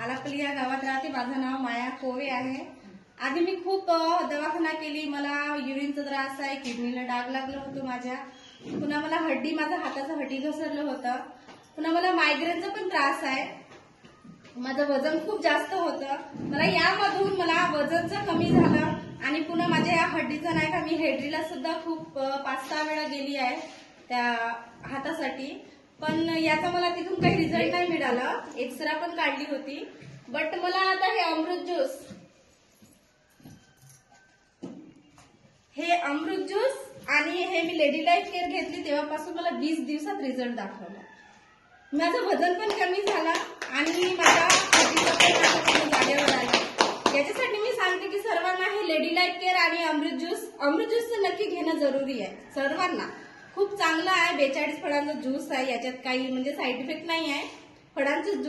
आलापल्ली या गावात राहते. माझं नाव माया कोवे आहे. आधी मी खूप दवाखाना केली. मला युरिनचा त्रास आहे, किडनीला डाग लागलं होतं माझ्या. पुन्हा मला माझ्या हाताचं हड्डी घसरलं होतं. पुन्हा मला मायग्रेनचा पण त्रास आहे. माझं वजन खूप जास्त होतं. मला यामधून वजनचं कमी झालं आणि पुन्हा माझ्या या हड्डीचं नाही का, मी हेड्रीला सुद्धा खूप 5-6 वेळा गेली आहे त्या हातासाठी. पण याचा मला तिथून काही रिझल्ट नाही मिळाला. एक्सरा पण काढली होती. बट मला आता हे अमृत ज्यूस आणि हे मी लेडी लाईफ केअर घेतली तेव्हापासून मला 20 दिवसात रिझल्ट दाखवला. माझं वजन पण कमी झालं आणि माझ्या हड्डीचं पण जागेवर आलं. याच्यासाठी मी सांगते की सर्वांना हे लेडी लाईफ केअर आणि अमृत ज्यूस नक्की घेणं जरुरी आहे. सर्वांना खूप चांगलं आहे. 42 फळांचा ज्यूस आहे. याच्यात काही साईड इफेक्ट नाही आहे. फळांचं ज्यूस